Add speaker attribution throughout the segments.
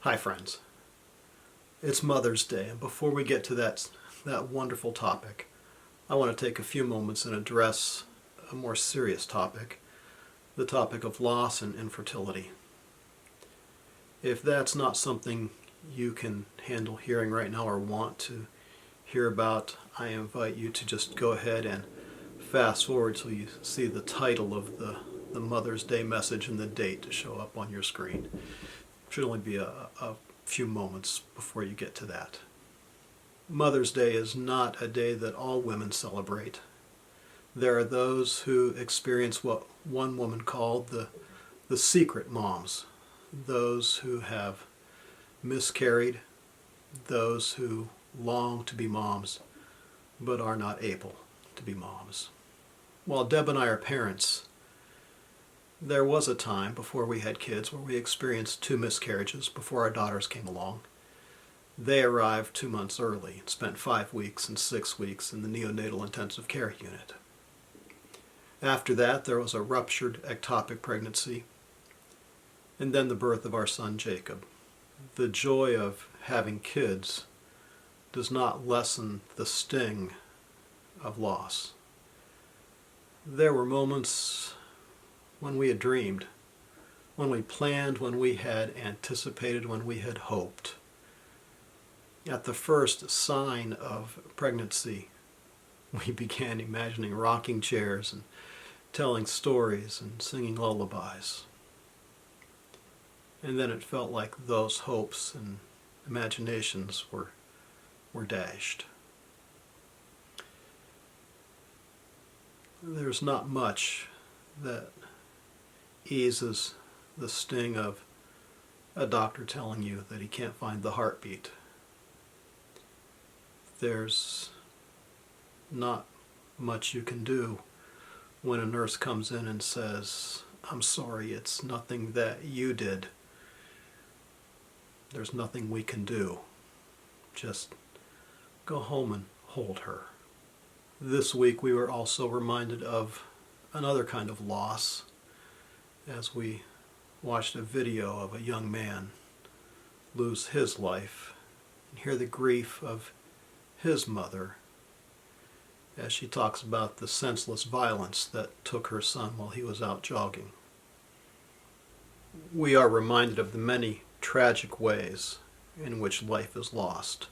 Speaker 1: Hi friends, it's Mother's Day, and before we get to that wonderful topic, I want to take a few moments and address a more serious topic, the topic of loss and infertility. If that's not something you can handle hearing right now or want to hear about, I invite you to just go ahead and fast forward till you see the title of the Mother's Day message and the date to show up on your screen. Should only be a few moments before you get to that. Mother's Day is not a day that all women celebrate. There are those who experience what one woman called the secret moms, those who have miscarried, those who long to be moms but are not able to be moms. While Deb and I are parents, there was a time before we had kids where we experienced 2 miscarriages before our daughters came along. They arrived 2 months early and spent 5 weeks and 6 weeks in the neonatal intensive care unit. After that, there was a ruptured ectopic pregnancy, and then the birth of our son Jacob. The joy of having kids does not lessen the sting of loss. There were moments when we had dreamed, when we planned, when we had anticipated, when we had hoped. At the first sign of pregnancy, we began imagining rocking chairs and telling stories and singing lullabies. And then it felt like those hopes and imaginations were dashed. There's not much that eases the sting of a doctor telling you that he can't find the heartbeat. There's not much you can do when a nurse comes in and says, "I'm sorry, it's nothing that you did. There's nothing we can do. Just go home and hold her." This week we were also reminded of another kind of loss as we watched a video of a young man lose his life and hear the grief of his mother as she talks about the senseless violence that took her son while he was out jogging. We are reminded of the many tragic ways in which life is lost,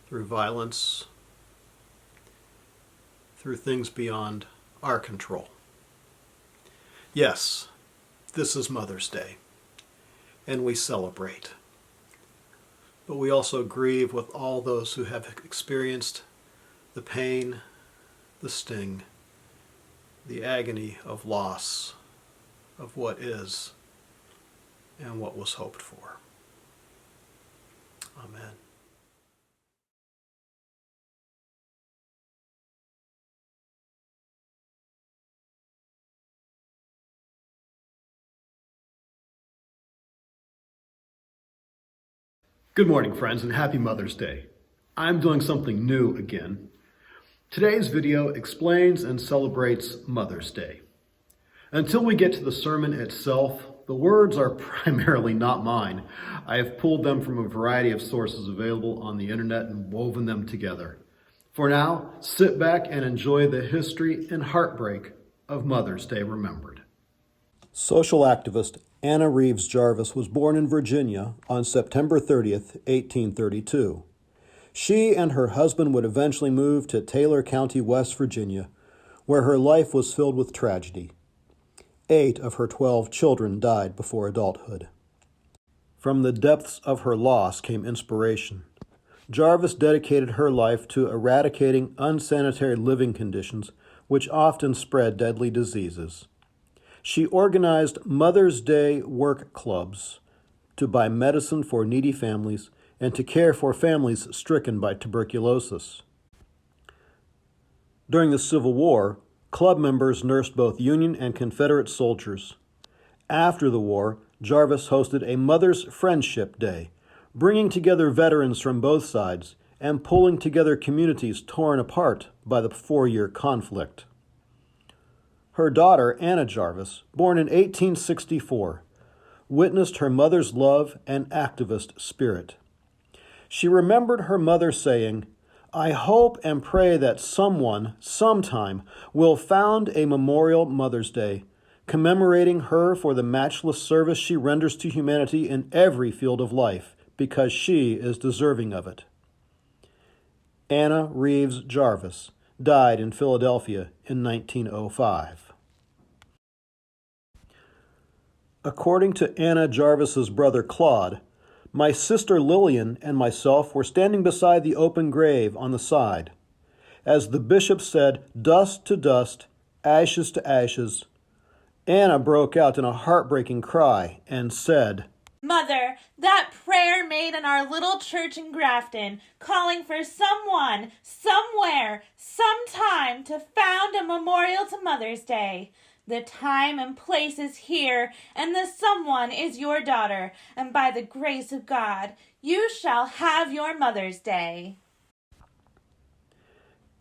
Speaker 1: through violence, through things beyond our control. Yes, this is Mother's Day, and we celebrate. But we also grieve with all those who have experienced the pain, the sting, the agony of loss of what is and what was hoped for. Amen. Good morning, friends, and happy Mother's Day. I'm doing something new again. Today's video explains and celebrates Mother's Day. Until we get to the sermon itself, the words are primarily not mine. I have pulled them from a variety of sources available on the internet and woven them together. For now, sit back and enjoy the history and heartbreak of Mother's Day remembered. Social activist Anna Reeves Jarvis was born in Virginia on September 30th, 1832. She and her husband would eventually move to Taylor County, West Virginia, where her life was filled with tragedy. 8 of her 12 children died before adulthood. From the depths of her loss came inspiration. Jarvis dedicated her life to eradicating unsanitary living conditions, which often spread deadly diseases. She organized Mother's Day work clubs to buy medicine for needy families and to care for families stricken by tuberculosis. During the Civil War, club members nursed both Union and Confederate soldiers. After the war, Jarvis hosted a Mother's Friendship Day, bringing together veterans from both sides and pulling together communities torn apart by the 4-year conflict. Her daughter, Anna Jarvis, born in 1864, witnessed her mother's love and activist spirit. She remembered her mother saying, "I hope and pray that someone, sometime, will found a memorial Mother's Day, commemorating her for the matchless service she renders to humanity in every field of life, because she is deserving of it." Anna Reeves Jarvis died in Philadelphia in 1905. According to Anna Jarvis's brother Claude, "My sister Lillian and myself were standing beside the open grave on the side. As the bishop said, 'Dust to dust, ashes to ashes,' Anna broke out in a heartbreaking cry and said,
Speaker 2: 'Mother, that prayer made in our little church in Grafton, calling for someone, somewhere, sometime to found a memorial to Mother's Day. The time and place is here, and the someone is your daughter, and by the grace of God, you shall have your Mother's Day.'"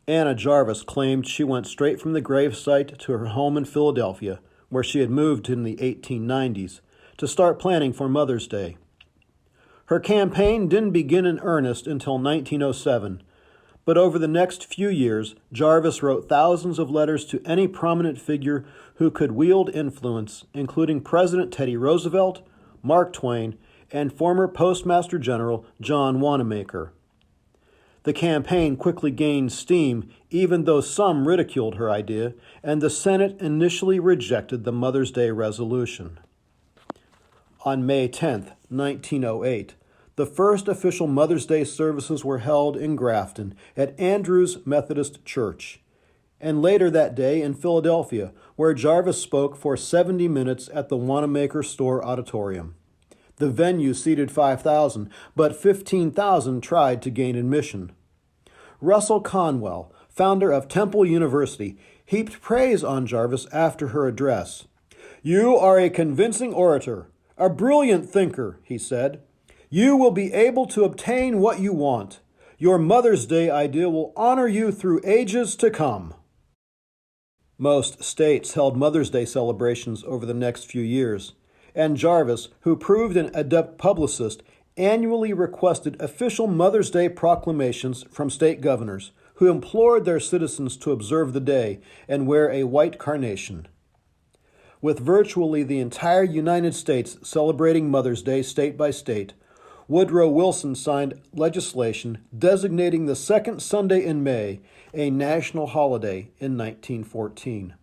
Speaker 1: Anna Jarvis claimed she went straight from the gravesite to her home in Philadelphia, where she had moved in the 1890s, to start planning for Mother's Day. Her campaign didn't begin in earnest until 1907, but over the next few years, Jarvis wrote thousands of letters to any prominent figure who could wield influence, including President Teddy Roosevelt, Mark Twain, and former Postmaster General John Wanamaker. The campaign quickly gained steam, even though some ridiculed her idea, and the Senate initially rejected the Mother's Day resolution. On May 10, 1908, the first official Mother's Day services were held in Grafton at Andrews Methodist Church, and later that day in Philadelphia, where Jarvis spoke for 70 minutes at the Wanamaker Store Auditorium. The venue seated 5,000, but 15,000 tried to gain admission. Russell Conwell, founder of Temple University, heaped praise on Jarvis after her address. "You are a convincing orator, a brilliant thinker," he said. "You will be able to obtain what you want. Your Mother's Day idea will honor you through ages to come." Most states held Mother's Day celebrations over the next few years, and Jarvis, who proved an adept publicist, annually requested official Mother's Day proclamations from state governors, who implored their citizens to observe the day and wear a white carnation. With virtually the entire United States celebrating Mother's Day state by state, Woodrow Wilson signed legislation designating the second Sunday in May a national holiday in 1914.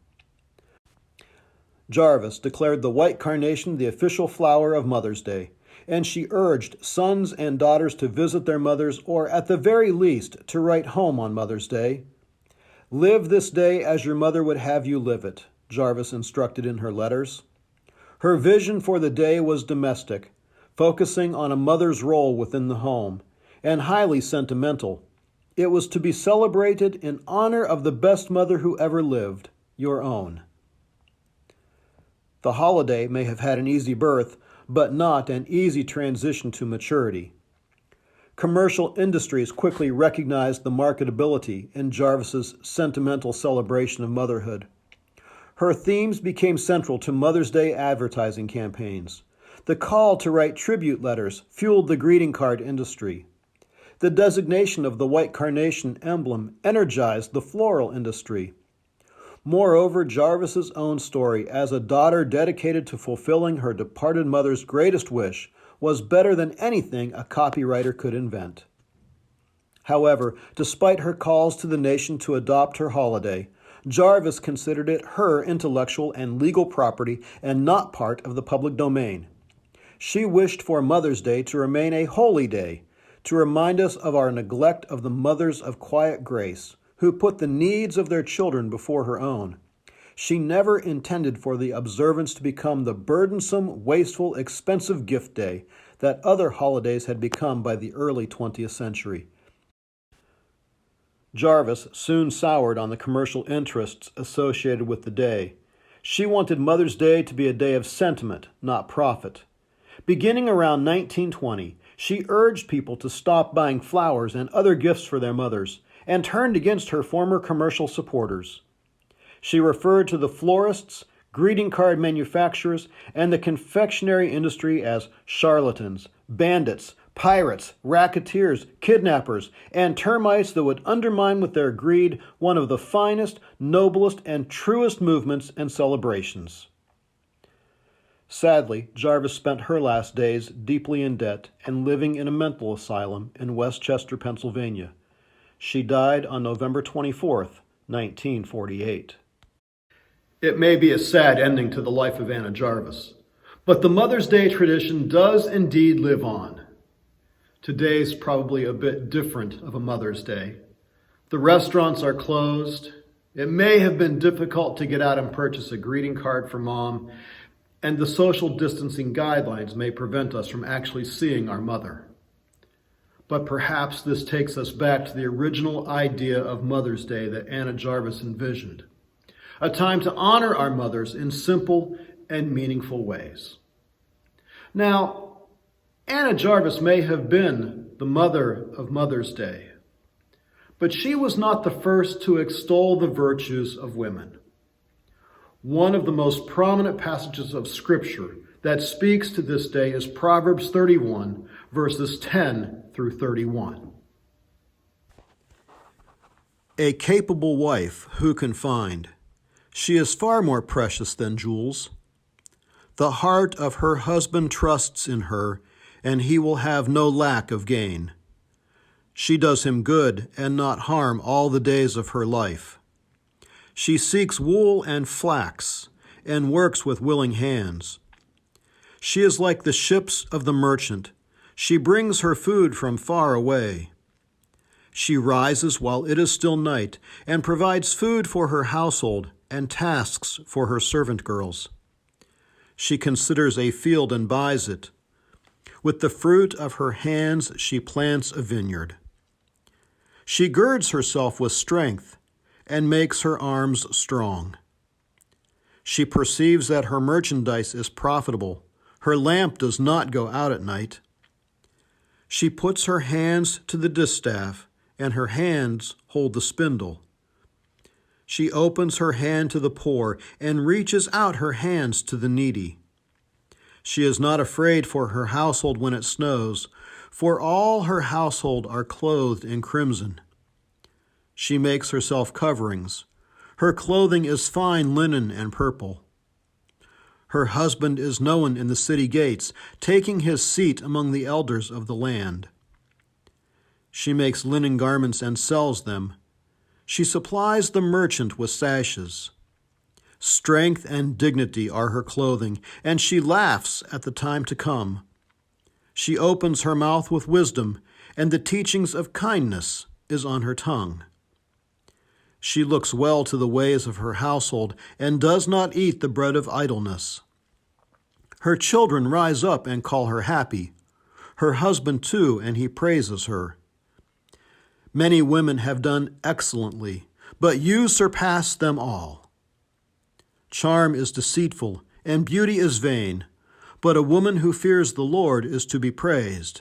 Speaker 1: Jarvis declared the white carnation the official flower of Mother's Day, and she urged sons and daughters to visit their mothers, or at the very least, to write home on Mother's Day. "Live this day as your mother would have you live it," Jarvis instructed in her letters. Her vision for the day was domestic, focusing on a mother's role within the home, and highly sentimental. It was to be celebrated in honor of the best mother who ever lived, your own. The holiday may have had an easy birth, but not an easy transition to maturity. Commercial industries quickly recognized the marketability in Jarvis's sentimental celebration of motherhood. Her themes became central to Mother's Day advertising campaigns. The call to write tribute letters fueled the greeting card industry. The designation of the white carnation emblem energized the floral industry. Moreover, Jarvis's own story as a daughter dedicated to fulfilling her departed mother's greatest wish was better than anything a copywriter could invent. However, despite her calls to the nation to adopt her holiday, Jarvis considered it her intellectual and legal property and not part of the public domain. She wished for Mother's Day to remain a holy day, to remind us of our neglect of the mothers of quiet grace, who put the needs of their children before her own. She never intended for the observance to become the burdensome, wasteful, expensive gift day that other holidays had become by the early 20th century. Jarvis soon soured on the commercial interests associated with the day. She wanted Mother's Day to be a day of sentiment, not profit. Beginning around 1920, she urged people to stop buying flowers and other gifts for their mothers, and turned against her former commercial supporters. She referred to the florists, greeting card manufacturers, and the confectionery industry as charlatans, bandits, pirates, racketeers, kidnappers, and termites that would undermine with their greed one of the finest, noblest, and truest movements and celebrations. Sadly, Jarvis spent her last days deeply in debt and living in a mental asylum in Westchester, Pennsylvania. She died on November 24th, 1948. It may be a sad ending to the life of Anna Jarvis, but the Mother's Day tradition does indeed live on. Today's probably a bit different of a Mother's Day. The restaurants are closed. It may have been difficult to get out and purchase a greeting card for Mom, and the social distancing guidelines may prevent us from actually seeing our mother. But perhaps this takes us back to the original idea of Mother's Day that Anna Jarvis envisioned. A time to honor our mothers in simple and meaningful ways. Now, Anna Jarvis may have been the mother of Mother's Day, but she was not the first to extol the virtues of women. One of the most prominent passages of Scripture that speaks to this day is Proverbs 31, verses 10 through 31. A capable wife who can find? She is far more precious than jewels. The heart of her husband trusts in her, and he will have no lack of gain. She does him good and not harm all the days of her life. She seeks wool and flax, and works with willing hands. She is like the ships of the merchant. She brings her food from far away. She rises while it is still night, and provides food for her household and tasks for her servant girls. She considers a field and buys it. With the fruit of her hands she plants a vineyard. She girds herself with strength and makes her arms strong. She perceives that her merchandise is profitable. Her lamp does not go out at night. She puts her hands to the distaff, and her hands hold the spindle. She opens her hand to the poor and reaches out her hands to the needy. She is not afraid for her household when it snows, for all her household are clothed in crimson. She makes herself coverings. Her clothing is fine linen and purple. Her husband is known in the city gates, taking his seat among the elders of the land. She makes linen garments and sells them. She supplies the merchant with sashes. Strength and dignity are her clothing, and she laughs at the time to come. She opens her mouth with wisdom, and the teachings of kindness is on her tongue. She looks well to the ways of her household, and does not eat the bread of idleness. Her children rise up and call her happy. Her husband too, and he praises her. Many women have done excellently, but you surpass them all. Charm is deceitful, and beauty is vain, but a woman who fears the Lord is to be praised.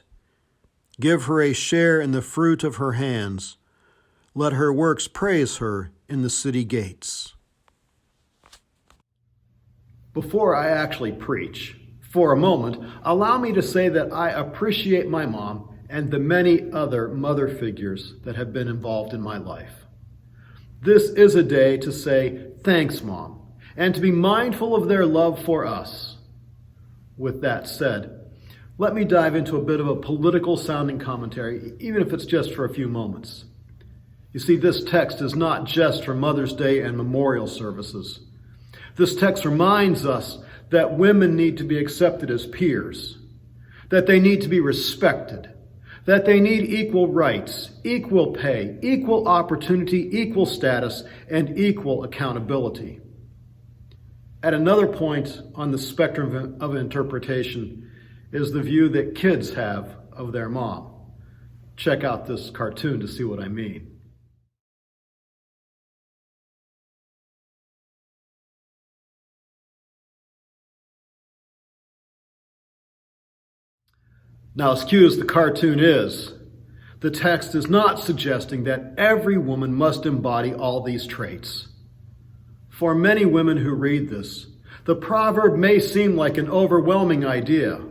Speaker 1: Give her a share in the fruit of her hands. Let her works praise her in the city gates. Before I actually preach, for a moment, allow me to say that I appreciate my mom and the many other mother figures that have been involved in my life. This is a day to say, thanks, Mom, and to be mindful of their love for us. With that said, let me dive into a bit of a political sounding commentary, even if it's just for a few moments. You see, this text is not just for Mother's Day and memorial services. This text reminds us that women need to be accepted as peers, that they need to be respected, that they need equal rights, equal pay, equal opportunity, equal status, and equal accountability. At another point on the spectrum of interpretation is the view that kids have of their mom. Check out this cartoon to see what I mean. Now, as cute as the cartoon is, the text is not suggesting that every woman must embody all these traits. For many women who read this, The proverb may seem like an overwhelming idea,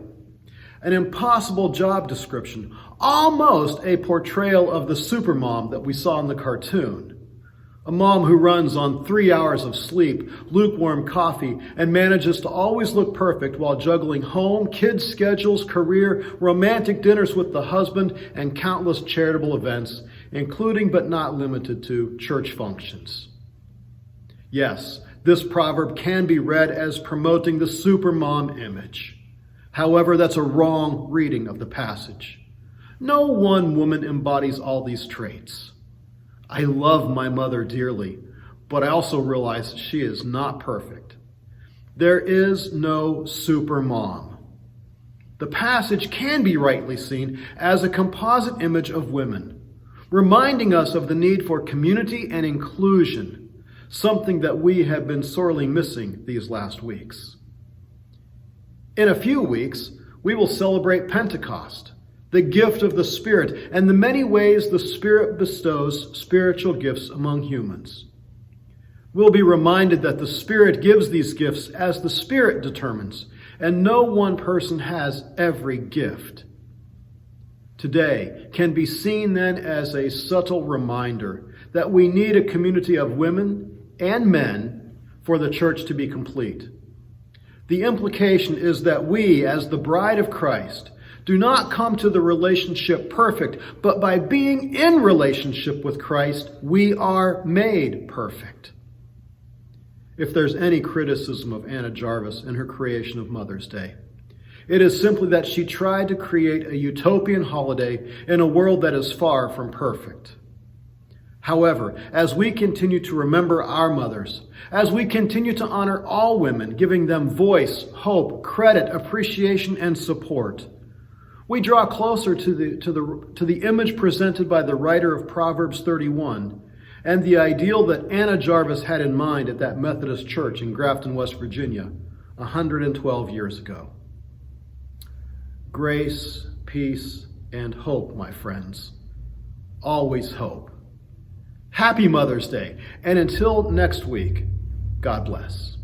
Speaker 1: an impossible job description, almost a portrayal of the supermom that we saw in the cartoon. A mom who runs on 3 hours of sleep, lukewarm coffee, and manages to always look perfect while juggling home, kids' schedules, career, romantic dinners with the husband, and countless charitable events, including but not limited to church functions. Yes, this proverb can be read as promoting the supermom image. However, that's a wrong reading of the passage. No one woman embodies all these traits. I love my mother dearly, but I also realize she is not perfect. There is no supermom. The passage can be rightly seen as a composite image of women, reminding us of the need for community and inclusion, something that we have been sorely missing these last weeks. In a few weeks, we will celebrate Pentecost, the gift of the Spirit, and the many ways the Spirit bestows spiritual gifts among humans. We'll be reminded that the Spirit gives these gifts as the Spirit determines, and no one person has every gift. Today can be seen then as a subtle reminder that we need a community of women and men for the church to be complete. The implication is that we, as the bride of Christ, do not come to the relationship perfect, but by being in relationship with Christ, we are made perfect. If there's any criticism of Anna Jarvis in her creation of Mother's Day, it is simply that she tried to create a utopian holiday in a world that is far from perfect. However, as we continue to remember our mothers, as we continue to honor all women, giving them voice, hope, credit, appreciation, and support, we draw closer to the image presented by the writer of Proverbs 31 and the ideal that Anna Jarvis had in mind at that Methodist church in Grafton, West Virginia, 112 years ago. Grace, peace, and hope, my friends. Always hope. Happy Mother's Day, and until next week, God bless.